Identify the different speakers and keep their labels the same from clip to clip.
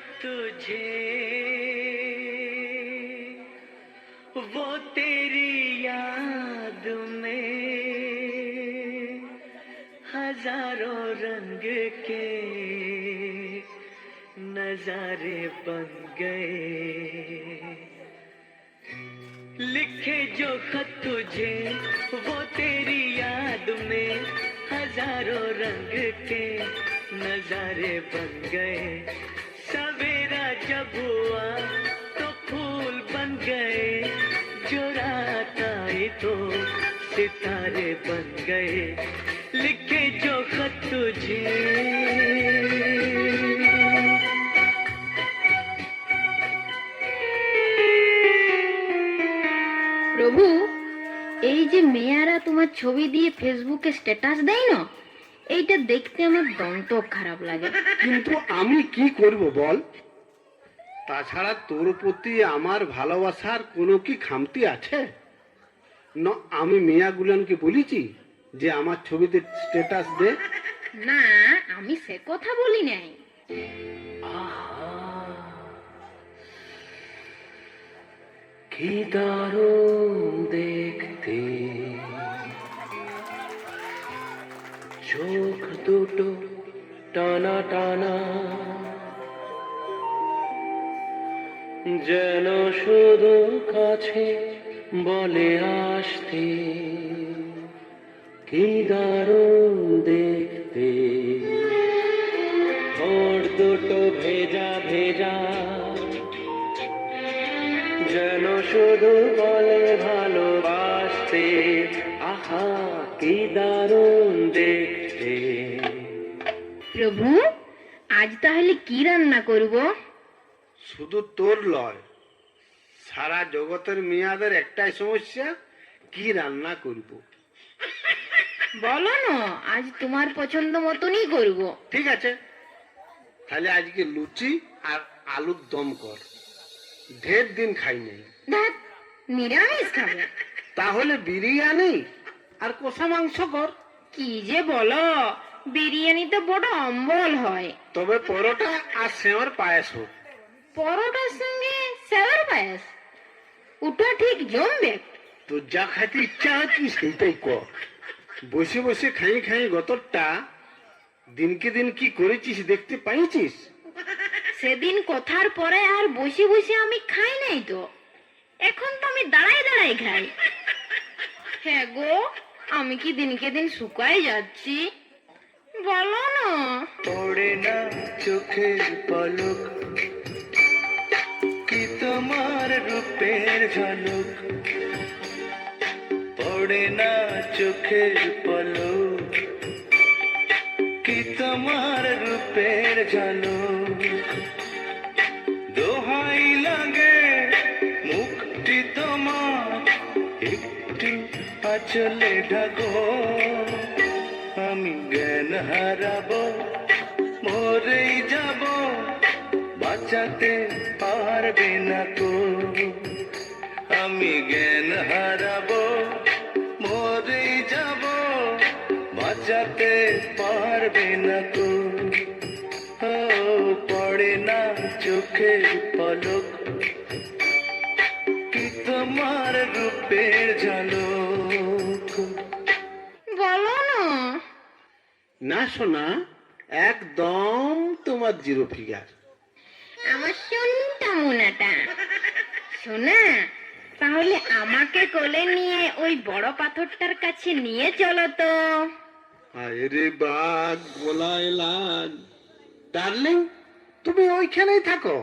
Speaker 1: खत तुझे वो तेरी याद में हजारों रंग के नजारे बन गए। लिखे जो खत तुझे वो तेरी याद में हजारों रंग के नजारे बन गए। सवेरा जब हुआ तो फूल बन गए, जो रात आई तो सितारे बन गए। लिखे जो खत तुझे।
Speaker 2: প্রভু, এই যে মেয়েরা তোমার ছবি দিয়ে ফেসবুকে স্ট্যাটাস দেয় না, এইটা দেখতে আমার দন্ত খারাপ লাগে।
Speaker 3: কিন্তু আমি কি করব বল? তাছাড়া তোর প্রতি আমার ভালোবাসার কোনো কি খামতি আছে? না, আমি মেয়াগুলানকে বলেছি যে আমার ছবিতে স্ট্যাটাস দে?
Speaker 2: না, আমি সে কথা বলি নাই।
Speaker 1: কি দারুণ দেখতে চোখ দুটো টানা টানা, যেন শুধু কাছে বলে আসতে। কি দারুণ দেখতে ঠোঁট দুটো ভেজা ভেজা, যেন শুধু বলে ভালোবাসতে। আহা কি দারুণ দেখতে।
Speaker 2: প্রভু, আজ তাহলে কি রান্না করব?
Speaker 3: শুধু তোর লয়, সারা জগতের মেয়াদের একটাই সমস্যা, কি রান্না করব।
Speaker 2: বলো না, আজ তোমার পছন্দ মতনই করব।
Speaker 3: ঠিক আছে, তাহলে আজকে লুচি আর আলুর দম কর, ঢের দিন খাই নাই।
Speaker 2: ধ্যাৎ, নিরামিষ খাবে?
Speaker 3: তাহলে বিরিয়ানি আর কষা মাংস কর।
Speaker 2: কি যে বলো, বিরিয়ানি তো বড় অম্বল হয়।
Speaker 3: তবে পরোটা আর সেওয়ার পায়েস হোক।
Speaker 2: পরোটার সঙ্গে সেওয়ার পায়েস, ওটা ঠিক জমবে।
Speaker 3: তো যা খাইতে ইচ্ছা হচ্ছে সেইটাই কর। বসে বসে খাই খাই গতরটা দিনকে দিন কি করেছিস দেখতে পাইছিস?
Speaker 2: সেদিন কথার পরে আর বসে বসে আমি খাই নাই তো, এখন তো আমি দাঁড়াই দাঁড়াই খাই। হ্যাঁ গো, আমি কি দিনকে দিন শুকাই যাচ্ছি? বলো না।
Speaker 1: পড়ে না চোখের পলক, কি তোমার রূপের ঝলক। পড়ে না চোখের পলক, কি তোমার রূপের ঝলক। দোহাই লাগে মুখটি তোমার, একটু আঁচলে ঢাকো। আমি জ্ঞান হারাবো, মরেই যাব, বাঁচাতে পারবে না কো। আমি জ্ঞান হারাবো, মরেই যাব, বাঁচাতে পারবে না কো। ও পড়ে না চোখের পলক, কি তোমার রূপের ঝলক।
Speaker 2: বলো না।
Speaker 3: না সোনা, একদম তোমার জিরো ফিগার।
Speaker 2: আমার সোনটা মোনাটা। শোনা, তাহলে আমাকে কোলে নিয়ে ওই বড় পাথরটার কাছে নিয়ে চলো তো।
Speaker 3: আরে বাঘ গোলায় লাল, ডার্লিং তুমি ওইখানেই থাকো,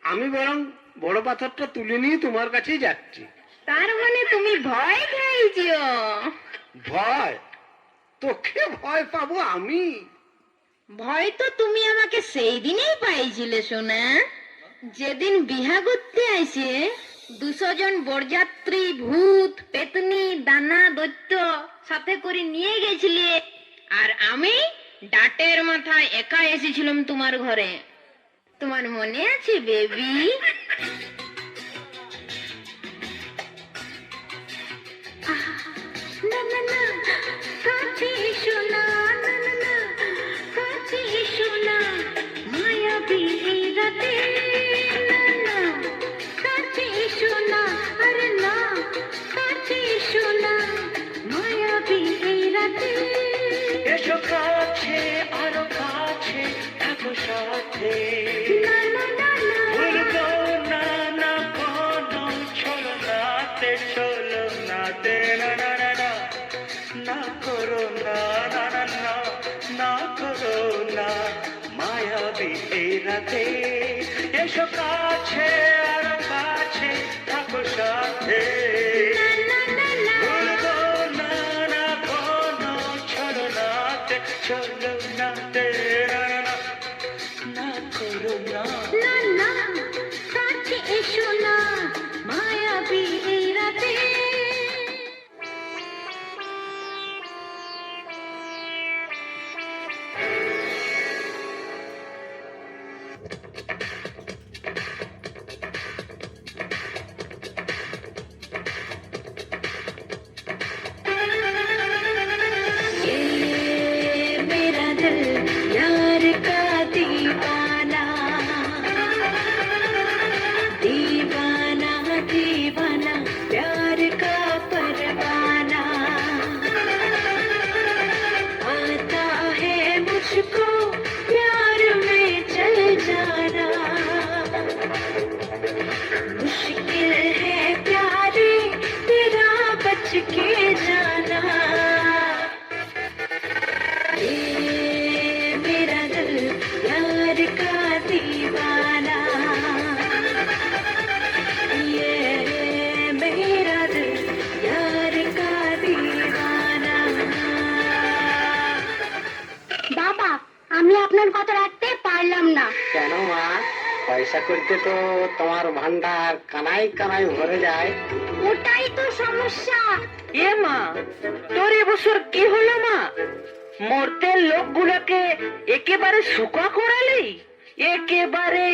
Speaker 3: আমি বরং বড় পাথরটা তুলে নিয়ে তোমার কাছেই যাচ্ছি।
Speaker 2: তার মানে তুমি ভয় খাইছো?
Speaker 3: ভয়? তোকে ভয় পাবো আমি?
Speaker 2: ভয় তো তুমি আমাকে সেই দিনেই পাইছিলে সোনা, যেদিন বিহা করতে আইসে 200 জন বরযাত্রী, ভূত, পেতনি, দানা, দৈত্য সাথে করে নিয়ে গেছিলে, আর আমি ডাটের মাথায় একা এসেছিলাম তোমার ঘরে। তোমার মনে আছে বেবি? না না না, কাছে এসো না, না না না, কাছে এসো না, মায়াবী রাত
Speaker 1: রাতে এসো কাছে আরো কাছে থাকো সাথে ভুলবো না না কোনো ছলনাতে ছলনাতে না না না করো না
Speaker 2: না না কাছে এসো না মায়াবী এই রাতে मेरा दिल यार का दीवाना दीवाना दीवाना प्यार का परवाना आता है मुझको प्यार में चल जाना मुश्किल है प्यारे तेरा बच के जाना मेरा दिल यार का दीवाना ये मेरा दिल यार का दीवाना বাবা আমি আপনার কথা রাখতে পারলাম না
Speaker 3: কেন মা? পয়সা করতে তো তোমার ভান্ডার কানাই কানাই ভরে যায়।
Speaker 2: ওটাই তো সমস্যা
Speaker 4: এ মা, তোর এবছর কি হলো মা? মরতে লোকগুলোকে একেবারে শুকা করালি, একেবারে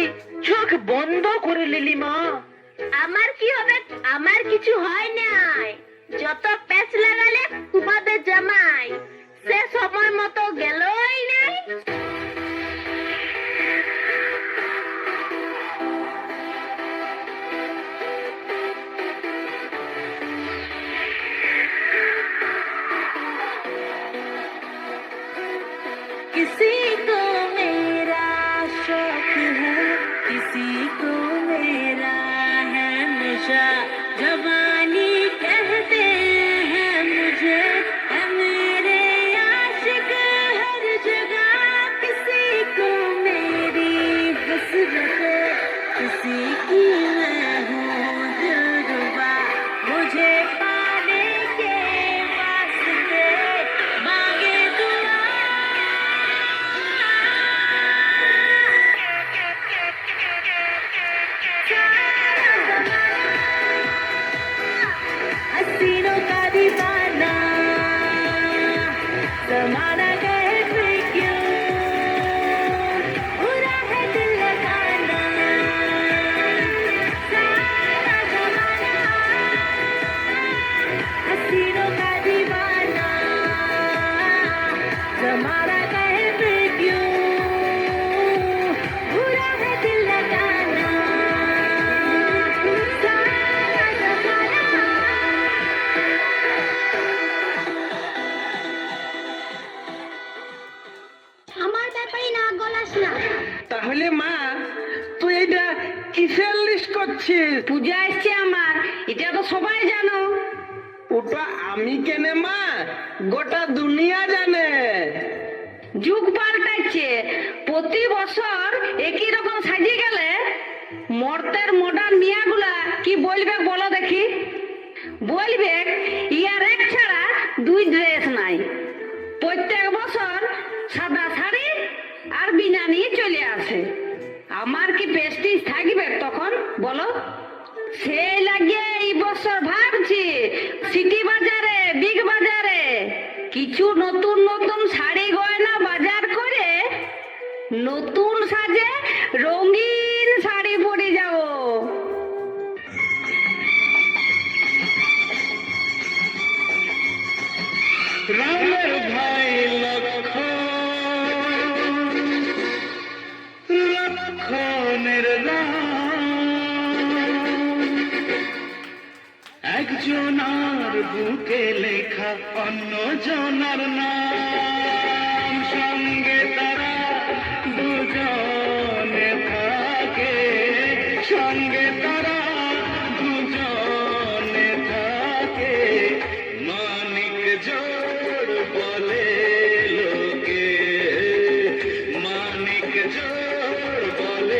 Speaker 4: চোখ বন্ধ করে নিলি মা।
Speaker 2: আমার কি হবে? আমার কিছু হয় নাই, যত প্যাচ লাগালে তোমাদের জামাই সে সময় মতো গেলই নাই। किसी को मेरा शौक है, किसी को मेरा है नशा, जवानी कहते हैं मुझे, है मेरे आशिक हर जगह। किसी को मेरी हसरत, किसी की मैं हूँ दिलरुबा, मुझे पाने के वास्ते मांगे दुआ। हसीनों का दीवाना जमाना कहे फिर क्यों, बुरा है दिल लगाना सारा जमाना। हसीनों का दीवाना जमाना कहे फिर क्यों, बुरा है दिल लगाना सारा जमाना। আমার ব্যাপারে না গলাস না।
Speaker 4: তাহলে মা, তুই এটা কিসের লিস্ট করছিস? পূজা এসছে আমার, এটা তো সবাই জানো। ওটা আমি কেনে মা, গোটা দুনিয়া জানে। যুগ পাল্টাচ্ছে, প্রতি বছর একই রকম সাজিয়ে গেলে মর্তের মডার্ন মিয়াগুলা কি বলবে বলো দেখি? বলবে ইয়ার এক ছাড়া দুই ড্রেস নাই, প্রত্যেক বছর সাদা শাড়ি আর বিনা নিয়ে চলে আসে। আমার কি প্রেস্টিজ থাকবে তখন বলো? সেই লাগিয়ে এই বছর ভাবছি সিটি বাজারে, বিগ বাজারে কিছু নতুন নতুন শাড়ি গয়না বাজার করে নতুন সাজে রঙিন শাড়ি পরে যাবো।
Speaker 1: রামের ভাই লক্ষণের একজনার বুকে লেখা অন্য জনার নাম, সঙ্গে তারা দুজনে থাকে, সঙ্গে তারা দুজনে থাকে। মানিক জোড় বলে লোকে, মানিক জোড় বলে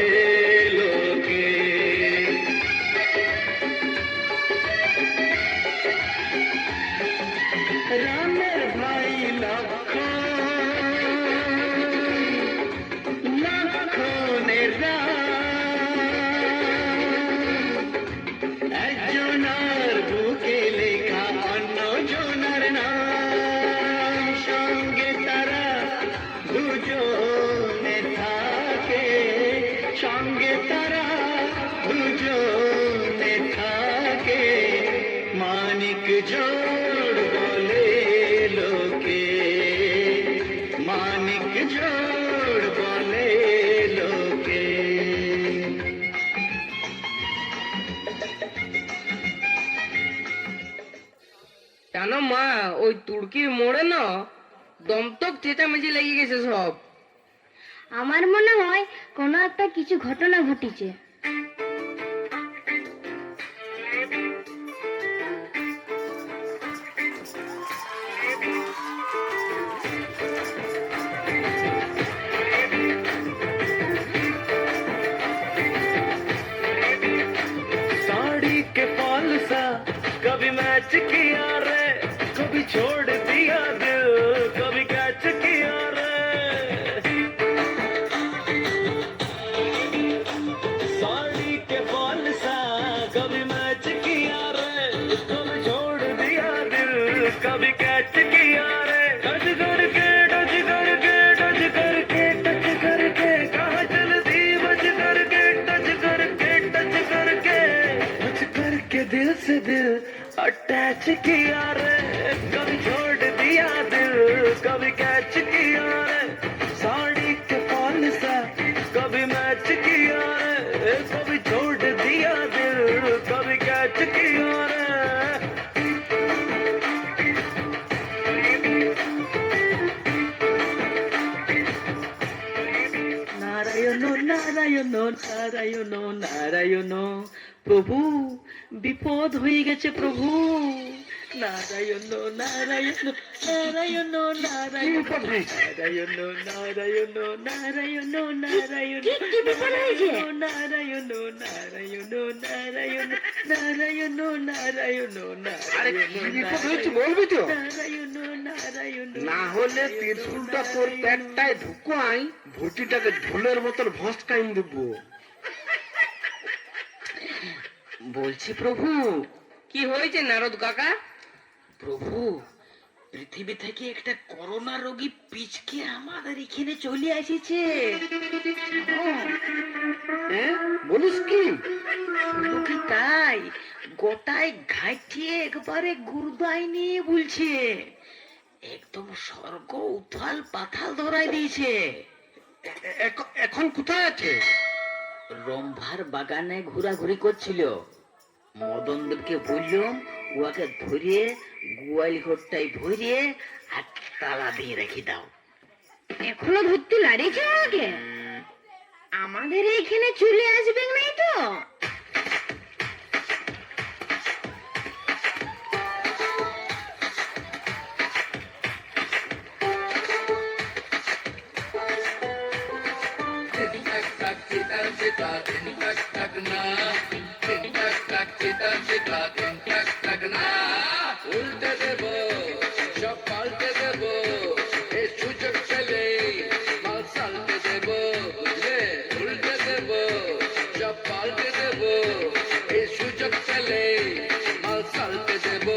Speaker 1: সঙ্গে তারা দুজনে থাকে, মানিক জোড় বলে লোকে, মানিক জোড় বলে লোকে।
Speaker 4: জানো মা, ওই তুর্কির মোড়ে না দমতক চেঁচামেচি লেগে গেছে সব।
Speaker 2: আমার মনে হয় কোনো একটা কিছু ঘটনা ঘটেছে।
Speaker 1: साड़ी के फॉल सा कभी मैच किया रे, कभी छोड़ दिया दिल, कभी कैच किया रे। साड़ी के फॉल सा कभी मैच किया रे, कभी छोड़ दिया दिल, कभी कैच किया रे। टच करके टच करके टच करके टच करके कहाँ चलती बच करके टच करके टच करके टच करके दिल से दिल अटैच किया रे, कभी छोड़ दिया दिल, कभी कैच किया रे। साड़ी के फॉल सा कभी मैच किया रे, कभी छोड़ दिया दिल, कभी कैच किया रे।
Speaker 4: নারায়ণ নারায়ণ নারায়ণ নারায়ণ, প্রভু বিপদ হয়ে গেছে প্রভু। নারায়ণ নারায়ণ নারায়ণ নারায়ণ নারায়ণ নারায়ণ নারায়ণ নারায়ণ
Speaker 2: কি বিপদ হয়েছে?
Speaker 4: নারায়ণ নারায়ণ নারায়ণ নারায়ণ নারায়ণ
Speaker 3: আরে কি বিপদ হয়েছে বলবি তো?
Speaker 4: নারায়ণ নারায়ণ।
Speaker 3: না হলে ত্রিশুলটা তোর পেটটায় ঢুকাই, ভুটিটাকে ঢোলের মতন ভস্কাইন দেবো।
Speaker 4: বলছি প্রভু, কি হয়েছে নারদ কাকা? প্রভু, পৃথিবী থেকে একটা করোনা রোগী পিচকে আমাদের এখানে চলে এসেছে।
Speaker 3: হ্যাঁ বলিস কি?
Speaker 4: শুধু কি তাই, গোটায় ঘাটিয়ে একবারে গুরুদায় নিয়ে বলছে, একদম স্বর্গ উথাল পাথাল ধরাই দিয়েছে।
Speaker 3: এখন কোথায় আছে?
Speaker 4: রম্ভার বাগানে ঘোরাঘুরি করছিল। মদনদেবকে বললাম ওকে ধরে গোয়াল ঘরটাই ভরিয়ে আর তালা দিয়ে রেখে দাও।
Speaker 2: এখনো ধরতে লাড়িয়েছে আমাকে? আমাদের এইখানে চলে আসবে নাই তো?
Speaker 1: উল্টে দেব সব পাল্টে দেব, এই সুযোগ পেলে মাল সালটে দেব, বুঝলে? উল্টে দেব সব পাল্টে দেব, এই সুযোগ পেলে মাল সালটে দেব।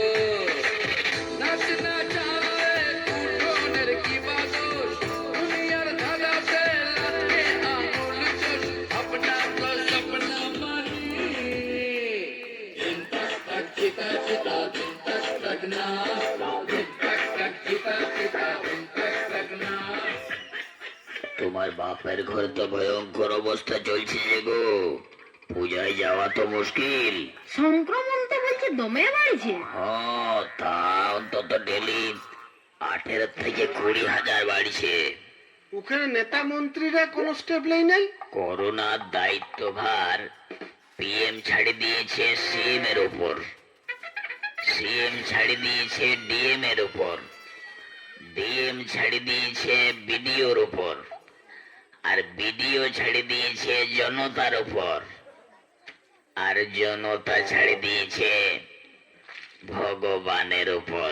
Speaker 1: নাচ না চালে উঠোনের কি বাদোষ, দুনিয়ার ধাঁধাতে লাগে আঙুল চোষ, अपना तो सपना मानी दिन तक तक चिता चिता दिन तक लगना, दिन तक तक चिता चिता दिन तक लगना।
Speaker 5: তোমার বাপের ঘর তো ভয়ঙ্কর অবস্থা চলছে যে গো, পূজায় যাওয়া তো মুশকিল।
Speaker 2: সংক্রমণ তো বলছে দমে বাড়ছে।
Speaker 5: হ্যাঁ, তা অন্তত ডেলি 18 থেকে 20,000 বাড়ছে।
Speaker 3: ওখানে নেতা মন্ত্রীরা কোনো স্টেপ নেই নাই?
Speaker 5: করোনার দায়িত্বভার পিএম ছাড়ি দিয়েছে সিএম এর উপর, সিএম ছাড়ি দিয়েছে ডিএম এর উপর, ডিএম ছাড়ি দিয়েছে বিডিওর উপর, আর বিডিও ছাড়ি দিয়েছে জনতার উপর, আর জনতা ছাড়ি দিয়েছে ভগবানের উপর।